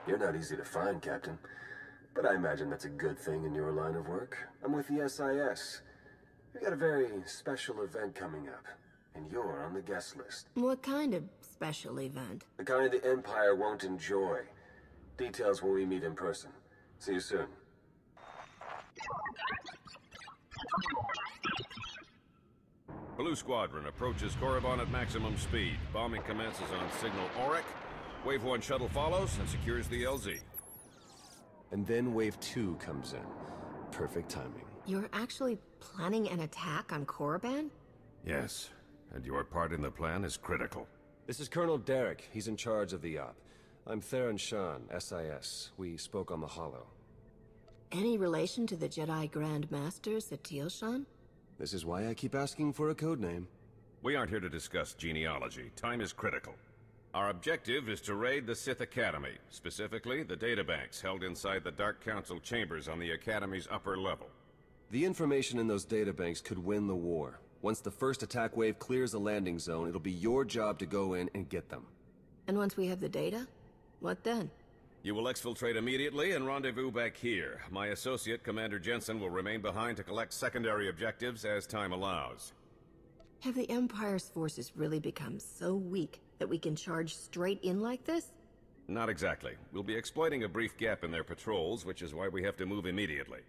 You're not easy to find, Captain. But I imagine that's a good thing in your line of work. I'm with the SIS. We've got a very special event coming up, and you're on the guest list. What kind of special event? The kind the Empire won't enjoy. Details when we meet in person. See you soon. Blue Squadron approaches Korriban at maximum speed. Bombing commences on signal Auric. Wave 1 shuttle follows and secures the LZ. And then Wave 2 comes in. Perfect timing. You're actually planning an attack on Korriban? Yes, and your part in the plan is critical. This is Colonel Derek. He's in charge of the op. I'm Theron Shan, SIS. We spoke on the Hollow. Any relation to the Jedi Grand Master, Bastila Shan? This is why I keep asking for a code name. We aren't here to discuss genealogy. Time is critical. Our objective is to raid the Sith Academy, specifically the databanks held inside the Dark Council chambers on the Academy's upper level. The information in those databanks could win the war. Once the first attack wave clears the landing zone, it'll be your job to go in and get them. And once we have the data, what then? You will exfiltrate immediately and rendezvous back here. My associate, Commander Jensen, will remain behind to collect secondary objectives as time allows. Have the Empire's forces really become so weak that we can charge straight in like this? Not exactly. We'll be exploiting a brief gap in their patrols, which is why we have to move immediately.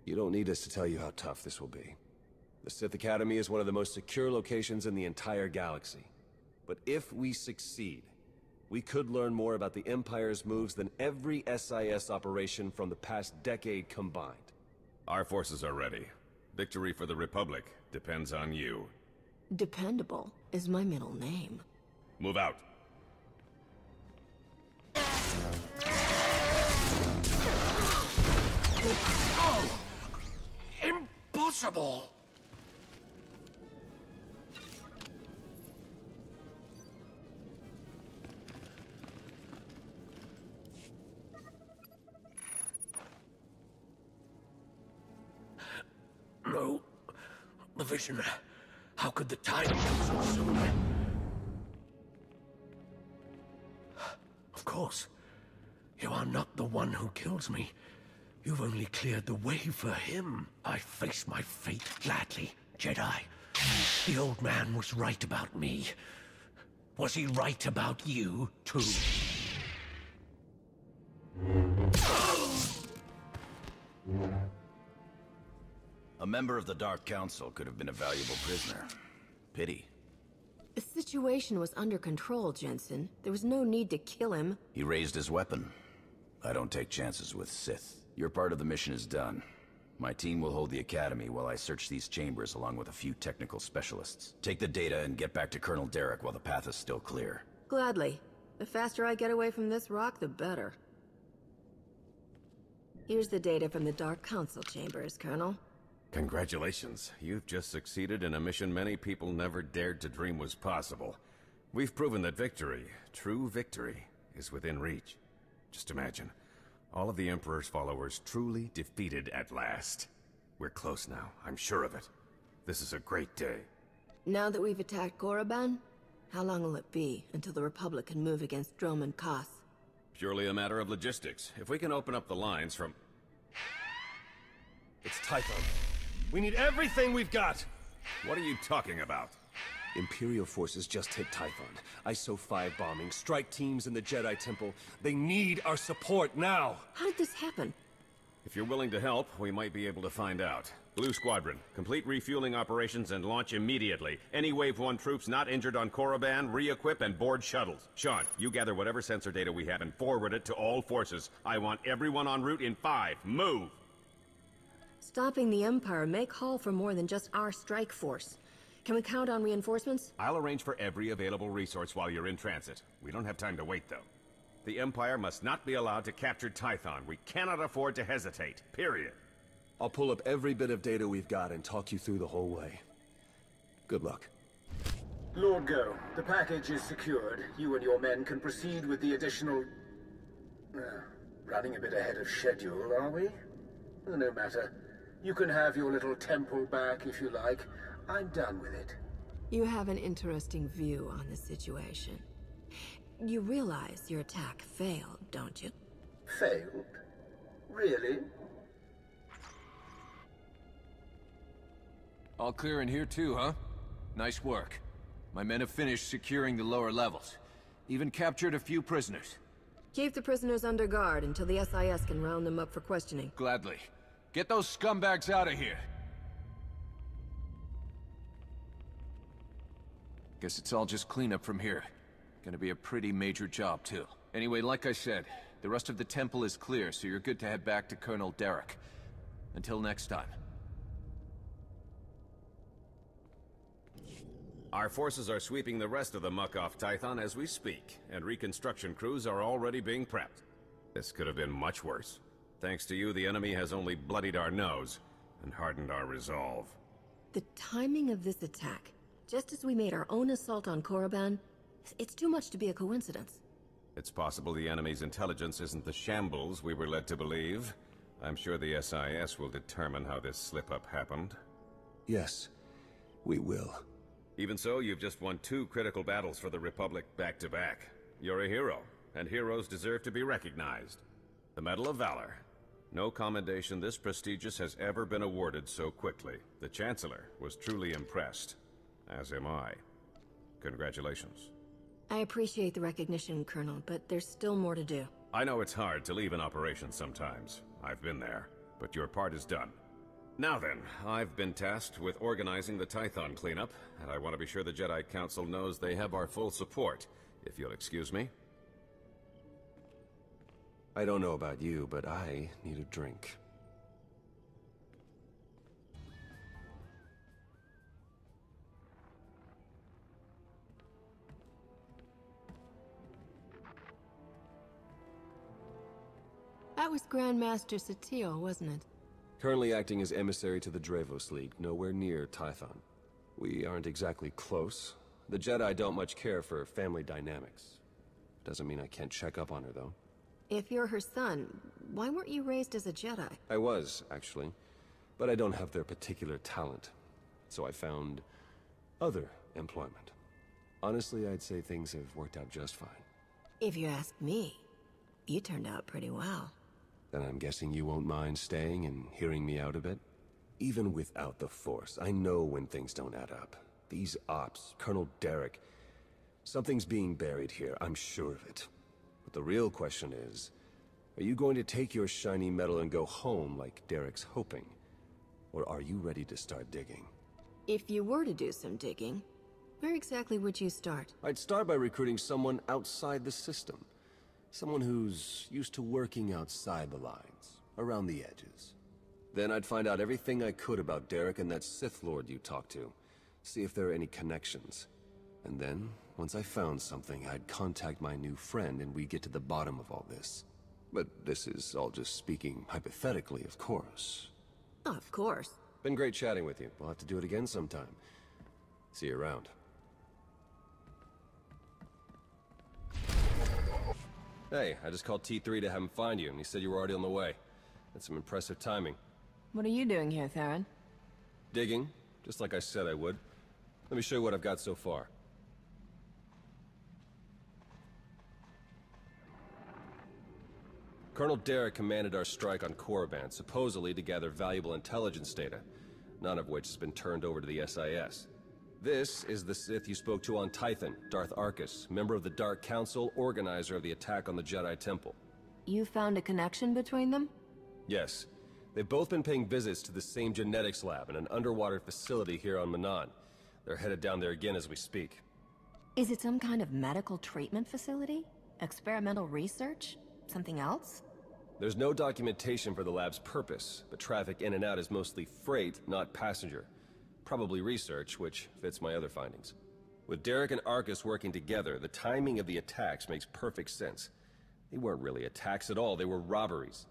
You don't need us to tell you how tough this will be. The Sith Academy is one of the most secure locations in the entire galaxy. But if we succeed, we could learn more about the Empire's moves than every SIS operation from the past decade combined. Our forces are ready. Victory for the Republic depends on you. Dependable is my middle name. Move out. Oh! Impossible! No. The vision. How could the time come so soon? Of course. You are not the one who kills me. You've only cleared the way for him. I face my fate gladly, Jedi. The old man was right about me. Was he right about you, too? A member of the Dark Council could have been a valuable prisoner. Pity. The situation was under control, Jensen. There was no need to kill him. He raised his weapon. I don't take chances with Sith. Your part of the mission is done. My team will hold the Academy while I search these chambers along with a few technical specialists. Take the data and get back to Colonel Derek while the path is still clear. Gladly. The faster I get away from this rock, the better. Here's the data from the Dark Council chambers, Colonel. Congratulations. You've just succeeded in a mission many people never dared to dream was possible. We've proven that victory, true victory, is within reach. Just imagine, all of the Emperor's followers truly defeated at last. We're close now, I'm sure of it. This is a great day. Now that we've attacked Korriban, how long will it be until the Republic can move against Drome and Koth? Purely a matter of logistics. If we can open up the lines from... It's Typhon. We need everything we've got! What are you talking about? Imperial forces just hit Typhon. ISO 5 bombing, strike teams in the Jedi Temple. They need our support now! How did this happen? If you're willing to help, we might be able to find out. Blue Squadron, complete refueling operations and launch immediately. Any Wave 1 troops not injured on Korriban, re-equip and board shuttles. Sean, you gather whatever sensor data we have and forward it to all forces. I want everyone en route in 5. Move! Stopping the Empire may call for more than just our strike force. Can we count on reinforcements? I'll arrange for every available resource while you're in transit. We don't have time to wait, though. The Empire must not be allowed to capture Typhon. We cannot afford to hesitate. Period. I'll pull up every bit of data we've got and talk you through the whole way. Good luck. Lord Go, the package is secured. You and your men can proceed with the additional... running a bit ahead of schedule, are we? No matter. You can have your little temple back if you like. I'm done with it. You have an interesting view on the situation. You realize your attack failed, don't you? Failed? Really? All clear in here too, huh? Nice work. My men have finished securing the lower levels. Even captured a few prisoners. Keep the prisoners under guard until the SIS can round them up for questioning. Gladly. Get those scumbags out of here. Guess it's all just cleanup from here. Gonna be a pretty major job, too. Anyway, like I said, the rest of the temple is clear, so you're good to head back to Colonel Derek. Until next time. Our forces are sweeping the rest of the muck off Tython as we speak, and reconstruction crews are already being prepped. This could have been much worse. Thanks to you, the enemy has only bloodied our nose and hardened our resolve. The timing of this attack, just as we made our own assault on Korriban, it's too much to be a coincidence. It's possible the enemy's intelligence isn't the shambles we were led to believe. I'm sure the SIS will determine how this slip-up happened. Yes, we will. Even so, you've just won 2 critical battles for the Republic back-to-back. You're a hero, and heroes deserve to be recognized. The Medal of Valor. No commendation this prestigious has ever been awarded so quickly. The Chancellor was truly impressed, as am I. Congratulations. I appreciate the recognition, Colonel, but there's still more to do. I know it's hard to leave an operation sometimes. I've been there, but your part is done. Now then, I've been tasked with organizing the Tython cleanup, and I want to be sure the Jedi Council knows they have our full support, if you'll excuse me. I don't know about you, but I need a drink. That was Grandmaster SWTOR, wasn't it? Currently acting as emissary to the Dravos League, nowhere near Tython. We aren't exactly close. The Jedi don't much care for family dynamics. Doesn't mean I can't check up on her, though. If you're her son, why weren't you raised as a Jedi? I was, actually. But I don't have their particular talent. So I found other employment. Honestly, I'd say things have worked out just fine. If you ask me, you turned out pretty well. Then I'm guessing you won't mind staying and hearing me out a bit? Even without the Force, I know when things don't add up. These ops, Colonel Derek... Something's being buried here, I'm sure of it. But the real question is, are you going to take your shiny medal and go home like Derek's hoping? Or are you ready to start digging? If you were to do some digging, where exactly would you start? I'd start by recruiting someone outside the system. Someone who's used to working outside the lines, around the edges. Then I'd find out everything I could about Derek and that Sith Lord you talked to. See if there are any connections. And then, once I found something, I'd contact my new friend and we'd get to the bottom of all this. But this is all just speaking hypothetically, of course. Of course. Been great chatting with you. We'll have to do it again sometime. See you around. Hey, I just called T3 to have him find you, and he said you were already on the way. That's some impressive timing. What are you doing here, Theron? Digging, just like I said I would. Let me show you what I've got so far. Colonel Derek commanded our strike on Korriban, supposedly to gather valuable intelligence data, none of which has been turned over to the SIS. This is the Sith you spoke to on Tython, Darth Arcus, member of the Dark Council, organizer of the attack on the Jedi Temple. You found a connection between them? Yes. They've both been paying visits to the same genetics lab in an underwater facility here on Manan. They're headed down there again as we speak. Is it some kind of medical treatment facility? Experimental research? Something else? There's no documentation for the lab's purpose, but traffic in and out is mostly freight, not passenger. Probably research, which fits my other findings. With Derek and Arcus working together, the timing of the attacks makes perfect sense. They weren't really attacks at all, they were robberies.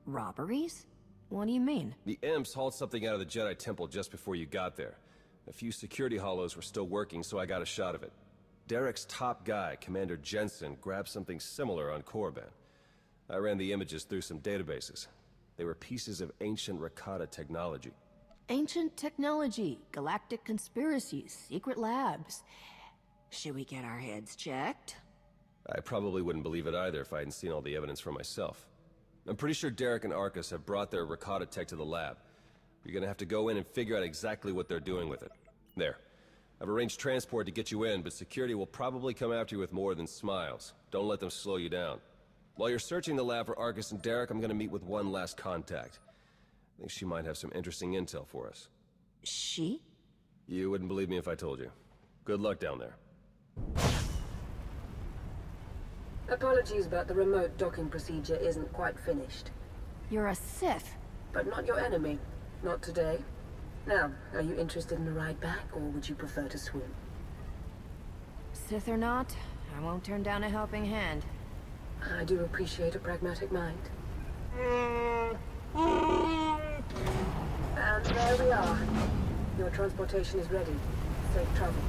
Robberies? What do you mean? The Imps hauled something out of the Jedi Temple just before you got there. A few security hollows were still working, so I got a shot of it. Derek's top guy, Commander Jensen, grabbed something similar on Korriban. I ran the images through some databases. They were pieces of ancient Rakata technology. Ancient technology, galactic conspiracies, secret labs. Should we get our heads checked? I probably wouldn't believe it either if I hadn't seen all the evidence for myself. I'm pretty sure Derek and Arcus have brought their Rakata tech to the lab. You're gonna have to go in and figure out exactly what they're doing with it. There. I've arranged transport to get you in, but security will probably come after you with more than smiles. Don't let them slow you down. While you're searching the lab for Arcus and Derek, I'm gonna meet with one last contact. I think she might have some interesting intel for us. She? You wouldn't believe me if I told you. Good luck down there. Apologies, but the remote docking procedure isn't quite finished. You're a Sith. But not your enemy. Not today. Now, are you interested in a ride back, or would you prefer to swim? Sith or not, I won't turn down a helping hand. I do appreciate a pragmatic mind. And there we are. Your transportation is ready. Safe travels.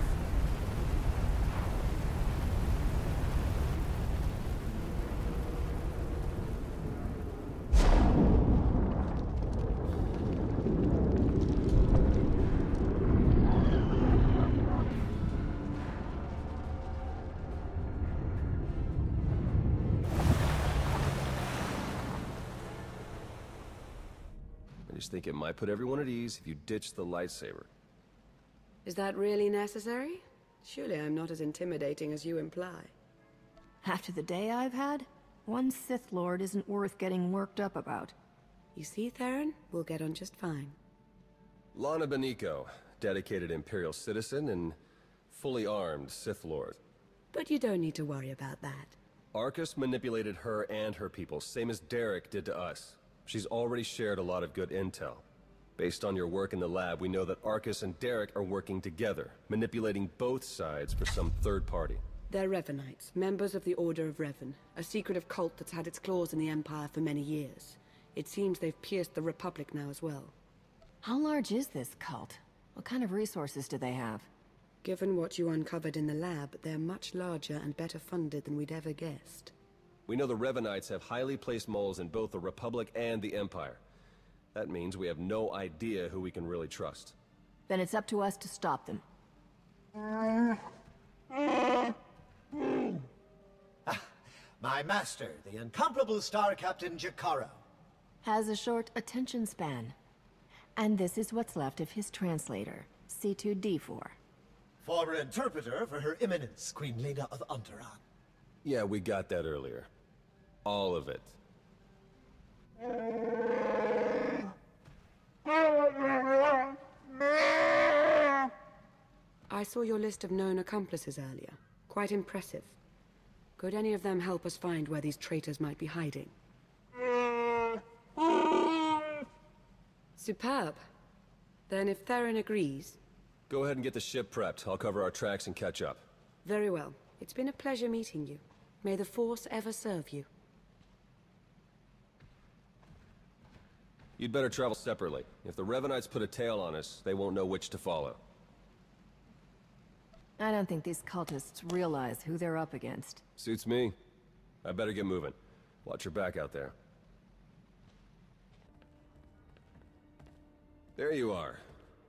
I just think it might put everyone at ease if you ditch the lightsaber. Is that really necessary? Surely I'm not as intimidating as you imply. After the day I've had, one Sith Lord isn't worth getting worked up about. You see, Theron? We'll get on just fine. Lana Beniko, dedicated Imperial citizen and fully armed Sith Lord. But you don't need to worry about that. Arcus manipulated her and her people, same as Derek did to us. She's already shared a lot of good intel. Based on your work in the lab, we know that Arcus and Derek are working together, manipulating both sides for some third party. They're Revenites, members of the Order of Revan, a secretive cult that's had its claws in the Empire for many years. It seems they've pierced the Republic now as well. How large is this cult? What kind of resources do they have? Given what you uncovered in the lab, they're much larger and better funded than we'd ever guessed. We know the Revenites have highly placed moles in both the Republic and the Empire. That means we have no idea who we can really trust. Then it's up to us to stop them. My master, the incomparable Star Captain Jakaro. Has a short attention span. And this is what's left of his translator, C2D4. Former interpreter for Her Eminence, Queen Lena of Onderon. Yeah, we got that earlier. All of it. I saw your list of known accomplices earlier. Quite impressive. Could any of them help us find where these traitors might be hiding? Superb. Then if Theron agrees... Go ahead and get the ship prepped. I'll cover our tracks and catch up. Very well. It's been a pleasure meeting you. May the Force ever serve you. You'd better travel separately. If the Revenites put a tail on us, they won't know which to follow. I don't think these cultists realize who they're up against. Suits me. I better get moving. Watch your back out there. There you are.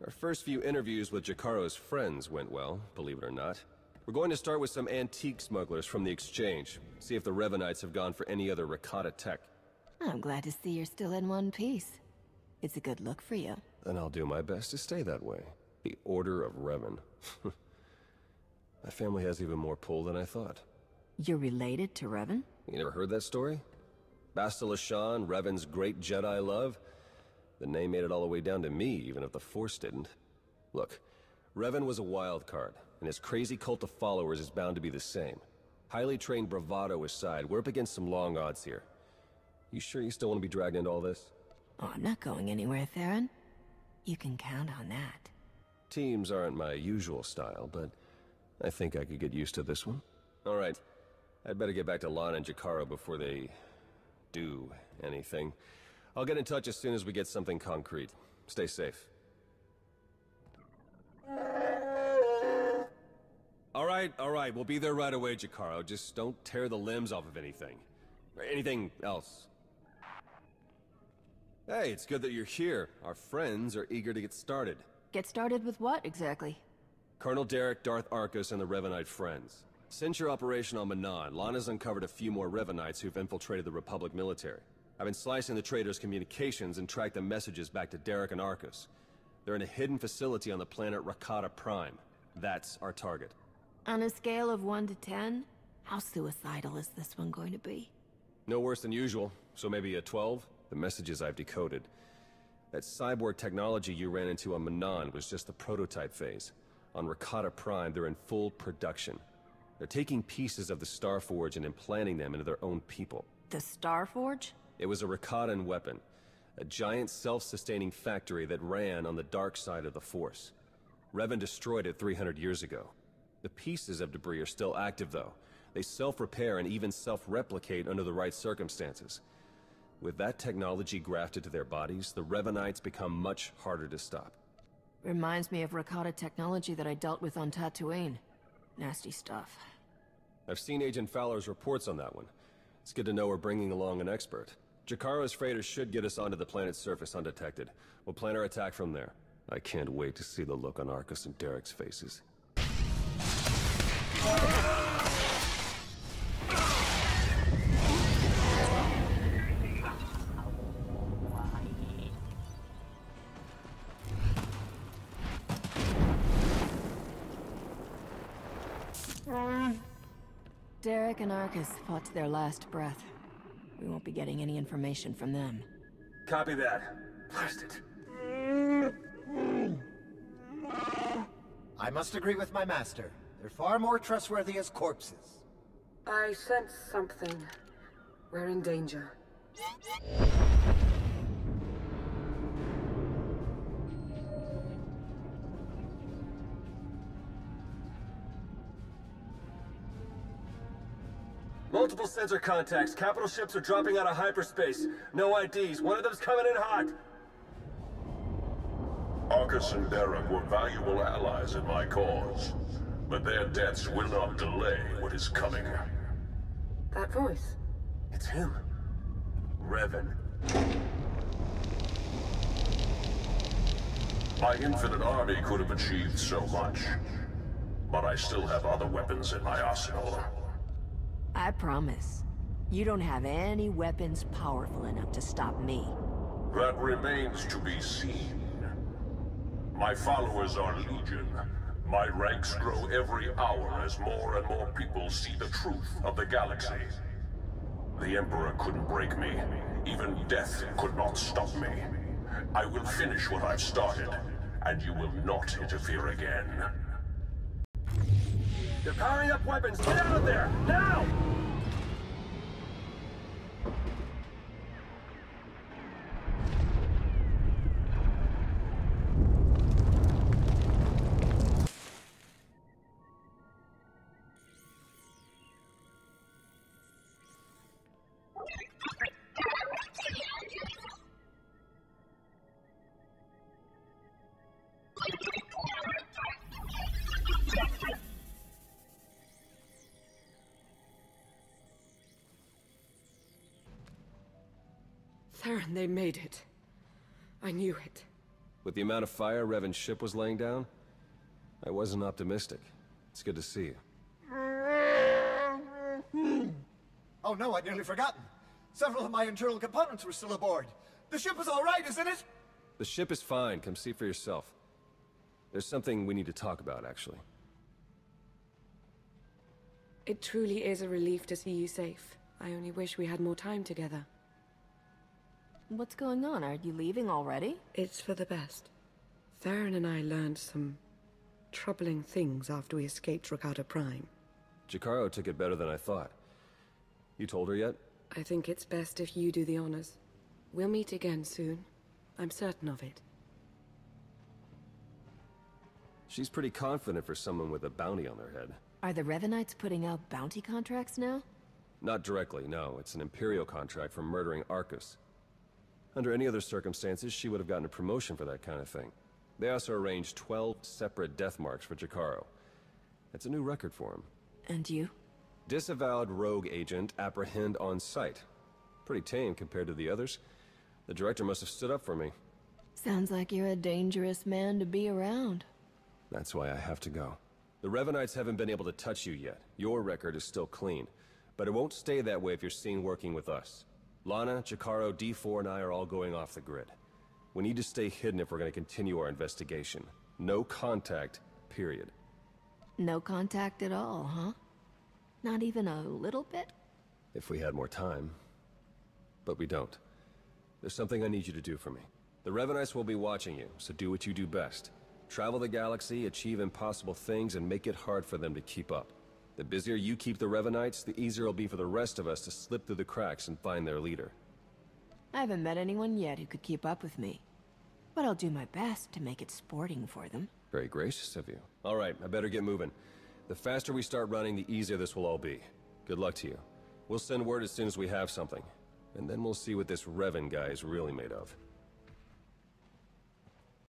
Our first few interviews with Jakaro's friends went well, believe it or not. We're going to start with some antique smugglers from the exchange. See if the Revenites have gone for any other Rakata tech. I'm glad to see you're still in one piece. It's a good look for you. And I'll do my best to stay that way. The Order of Revan. My family has even more pull than I thought. You're related to Revan? You never heard that story? Bastila Shan, Revan's great Jedi love? The name made it all the way down to me, even if the Force didn't. Look, Revan was a wild card, and his crazy cult of followers is bound to be the same. Highly trained bravado aside, we're up against some long odds here. You sure you still want to be dragged into all this? Oh, I'm not going anywhere, Theron. You can count on that. Teams aren't my usual style, but I think I could get used to this one. All right, I'd better get back to Lana and Jakaro before they do anything. I'll get in touch as soon as we get something concrete. Stay safe. All right, we'll be there right away, Jakaro. Just don't tear the limbs off of anything. Or anything else. Hey, it's good that you're here. Our friends are eager to get started. Get started with what, exactly? Colonel Derek, Darth Arcus, and the Revanite Friends. Since your operation on Manan, Lana's uncovered a few more Revanites who've infiltrated the Republic military. I've been slicing the traitors' communications and tracked the messages back to Derek and Arcus. They're in a hidden facility on the planet Rakata Prime. That's our target. On a scale of 1 to 10, how suicidal is this one going to be? No worse than usual, so maybe a 12? The messages I've decoded. That cyborg technology you ran into on Manan was just the prototype phase. On Rakata Prime, they're in full production. They're taking pieces of the Starforge and implanting them into their own people. The Starforge? It was a Rakatan weapon. A giant self-sustaining factory that ran on the dark side of the Force. Revan destroyed it 300 years ago. The pieces of debris are still active, though. They self-repair and even self-replicate under the right circumstances. With that technology grafted to their bodies, the Revanites become much harder to stop. Reminds me of Rakata technology that I dealt with on Tatooine. Nasty stuff. I've seen Agent Fowler's reports on that one. It's good to know we're bringing along an expert. Jakaro's freighters should get us onto the planet's surface undetected. We'll plan our attack from there. I can't wait to see the look on Arcus and Derek's faces. Derek and Arcus fought to their last breath. We won't be getting any information from them. Copy that. Blast it. I must agree with my master. They're far more trustworthy as corpses. I sense something. We're in danger. Multiple sensor contacts. Capital ships are dropping out of hyperspace. No IDs. One of them's coming in hot. Arcus and Derek were valuable allies in my cause, but their deaths will not delay what is coming. That voice. It's him. Revan. My infinite army could have achieved so much, but I still have other weapons in my arsenal. I promise. You don't have any weapons powerful enough to stop me. That remains to be seen. My followers are legion. My ranks grow every hour as more and more people see the truth of the galaxy. The Emperor couldn't break me. Even death could not stop me. I will finish what I've started, and you will not interfere again. They're powering up weapons. Get out of there! Now! Theron, they made it. I knew it. With the amount of fire Revan's ship was laying down, I wasn't optimistic. It's good to see you. Oh no, I'd nearly forgotten. Several of my internal components were still aboard. The ship is all right, isn't it? The ship is fine. Come see for yourself. There's something we need to talk about, actually. It truly is a relief to see you safe. I only wish we had more time together. What's going on? Are you leaving already? It's for the best. Theron and I learned some troubling things after we escaped Rakata Prime. Jakaro took it better than I thought. You told her yet? I think it's best if you do the honors. We'll meet again soon. I'm certain of it. She's pretty confident for someone with a bounty on their head. Are the Revanites putting out bounty contracts now? Not directly, no. It's an Imperial contract for murdering Arcus. Under any other circumstances, she would have gotten a promotion for that kind of thing. They also arranged 12 separate death marks for Jakaro. It's a new record for him. And you? Disavowed rogue agent apprehend on sight. Pretty tame compared to the others. The director must have stood up for me. Sounds like you're a dangerous man to be around. That's why I have to go. The Revenites haven't been able to touch you yet. Your record is still clean. But it won't stay that way if you're seen working with us. Lana, Chikaro, D4, and I are all going off the grid. We need to stay hidden if we're going to continue our investigation. No contact, period. No contact at all, huh? Not even a little bit? If we had more time. But we don't. There's something I need you to do for me. The Revenites will be watching you, so do what you do best. Travel the galaxy, achieve impossible things, and make it hard for them to keep up. The busier you keep the Revenites, the easier it'll be for the rest of us to slip through the cracks and find their leader. I haven't met anyone yet who could keep up with me. But I'll do my best to make it sporting for them. Very gracious of you. All right, I better get moving. The faster we start running, the easier this will all be. Good luck to you. We'll send word as soon as we have something. And then we'll see what this Revan guy is really made of.